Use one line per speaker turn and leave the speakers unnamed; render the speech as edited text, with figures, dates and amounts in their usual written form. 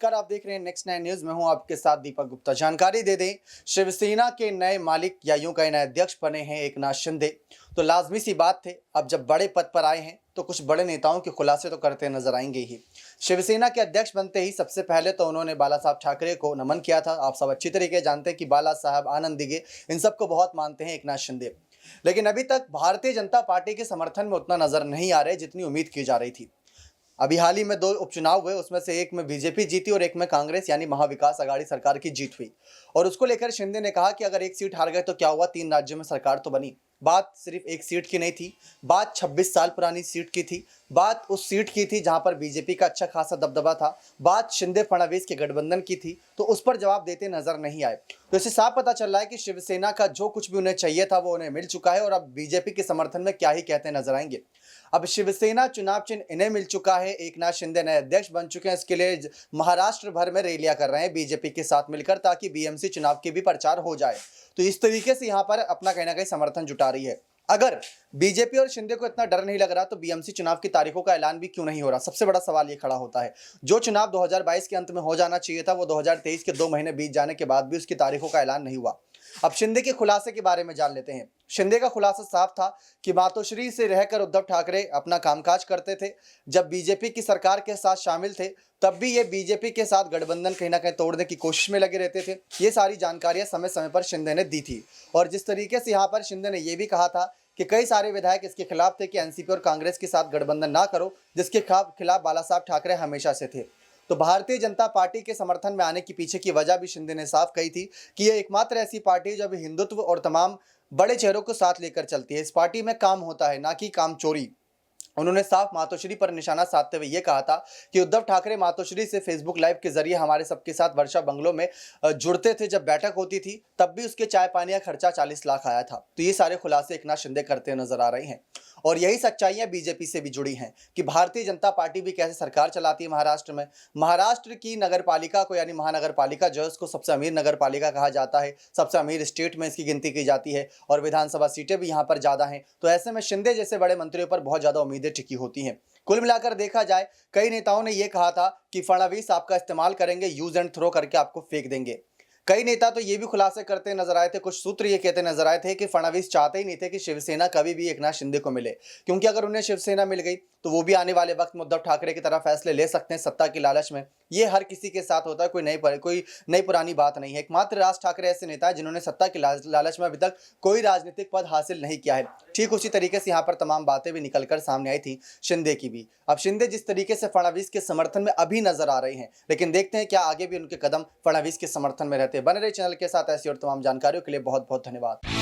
नमस्कार, आप देख रहे हैं नेक्स्ट 9 न्यूज। मैं हूं आपके साथ दीपक गुप्ता। जानकारी दे दें, शिवसेना के नए मालिक या यूं कहें नए अध्यक्ष बने हैं एकनाथ शिंदे। तो लाजमी सी बात थे, अब जब बड़े पद पर आए हैं तो कुछ बड़े नेताओं के खुलासे तो करते नजर आएंगे ही। शिवसेना के अध्यक्ष बनते ही सबसे पहले तो उन्होंने बाला साहब ठाकरे को नमन किया था। आप सब अच्छी तरीके से जानते हैं कि बाला साहब, आनंद दिघे, इन सबको बहुत मानते हैं एकनाथ शिंदे। लेकिन अभी तक भारतीय जनता पार्टी के समर्थन में उतना नजर नहीं आ रहे जितनी उम्मीद की जा रही थी। अभी हाल ही में 2 उपचुनाव हुए, उसमें से एक में बीजेपी जीती और एक में कांग्रेस यानी महाविकास आघाड़ी सरकार की जीत हुई। और उसको लेकर शिंदे ने कहा कि अगर एक सीट हार गए तो क्या हुआ, 3 राज्यों में सरकार तो बनी। बात सिर्फ एक सीट की नहीं थी, बात 26 साल पुरानी सीट की थी। बात उस सीट की थी जहां पर बीजेपी का अच्छा खासा दबदबा था। बात शिंदे फडणवीस के गठबंधन की थी। तो उस पर जवाब देते नजर नहीं आए। तो इससे साफ पता चल रहा है कि शिवसेना का जो कुछ भी उन्हें चाहिए था वो उन्हें मिल चुका है और अब बीजेपी के समर्थन में क्या ही कहते नजर आएंगे। अब शिवसेना चुनाव चिन्ह इन्हें मिल चुका है, एकनाथ शिंदे नए अध्यक्ष बन चुके हैं। इसके लिए महाराष्ट्र भर में रैलियां कर रहे हैं बीजेपी के साथ मिलकर, ताकि बीएमसी चुनाव के भी प्रचार हो जाए। तो इस तरीके से यहां पर अपना कहीं ना कहीं समर्थन जुटा रही है। अगर बीजेपी और शिंदे को इतना डर नहीं लग रहा तो बीएमसी चुनाव की तारीखों का ऐलान भी क्यों नहीं हो रहा? सबसे बड़ा सवाल ये खड़ा होता है। जो चुनाव 2022 के अंत में हो जाना चाहिए था वो 2023 के 2 महीने बीत जाने के बाद भी उसकी तारीखों का ऐलान नहीं हुआ। अब शिंदे के खुलासे के बारे में जान लेते हैं। शिंदे का खुलासा साफ था कि मातोश्री से रहकर उद्धव ठाकरे अपना कामकाज करते थे। जब बीजेपी की सरकार के साथ शामिल थे तब भी ये बीजेपी के साथ गठबंधन कहीं ना कहीं तोड़ने की कोशिश में लगे रहते थे। ये सारी जानकारियां समय समय पर शिंदे ने दी थी। और जिस तरीके से यहाँ पर शिंदे ने यह भी कहा था कि कई सारे विधायक इसके खिलाफ थे कि एनसीपी और कांग्रेस के साथ गठबंधन ना करो, जिसके खिलाफ बाला साहब ठाकरे हमेशा से थे। तो भारतीय जनता पार्टी के समर्थन में आने के पीछे की वजह भी शिंदे ने साफ कही थी कि यह एकमात्र ऐसी पार्टी है जो अभी हिंदुत्व और तमाम बड़े चेहरों को साथ लेकर चलती है। इस पार्टी में काम होता है, ना कि काम चोरी। उन्होंने साफ मातोश्री पर निशाना साधते हुए ये कहा था कि उद्धव ठाकरे मातोश्री से फेसबुक लाइव के जरिए हमारे सबके साथ वर्षा बंगलों में जुड़ते थे। जब बैठक होती थी तब भी उसके चाय पानी का खर्चा 40 लाख आया था। तो ये सारे खुलासे एकनाथ शिंदे करते नजर आ रहे हैं। और यही सच्चाइयां बीजेपी से भी जुड़ी हैं कि भारतीय जनता पार्टी भी कैसे सरकार चलाती है महाराष्ट्र में। महाराष्ट्र की नगर पालिका को यानी महानगर पालिका जो है उसको सबसे अमीर नगर पालिका कहा जाता है। सबसे अमीर स्टेट में इसकी गिनती की जाती है और विधानसभा सीटें भी यहाँ पर ज्यादा हैं। तो ऐसे में शिंदे जैसे बड़े मंत्रियों पर बहुत ज्यादा उम्मीदें टिकी होती हैं। कुल मिलाकर देखा जाए, कई नेताओं ने यह कहा था कि फडणवीस आपका इस्तेमाल करेंगे, यूज एंड थ्रो करके आपको फेंक देंगे। कई नेता तो ये भी खुलासे करते नजर आए थे, कुछ सूत्र ये कहते नजर आए थे कि फडणवीस चाहते ही नहीं थे कि शिवसेना कभी भी एकनाथ शिंदे को मिले, क्योंकि अगर उन्हें शिवसेना मिल गई तो वो भी आने वाले वक्त में उद्धव ठाकरे की तरह फैसले ले सकते हैं सत्ता की लालच में। ये हर किसी के साथ होता है, कोई नई पुरानी बात नहीं है। एकमात्र राज ठाकरे ऐसे नेता है जिन्होंने सत्ता की लालच में अभी तक कोई राजनीतिक पद हासिल नहीं किया है। ठीक उसी तरीके से यहाँ पर तमाम बातें भी निकलकर सामने आई थी शिंदे की भी। अब शिंदे जिस तरीके से फडणवीस के समर्थन में अभी नजर आ रहे हैं, लेकिन देखते हैं क्या आगे भी उनके कदम फडणवीस के समर्थन में रहते हैं। बने रहे चैनल के साथ ऐसी और तमाम जानकारियों के लिए बहुत बहुत धन्यवाद।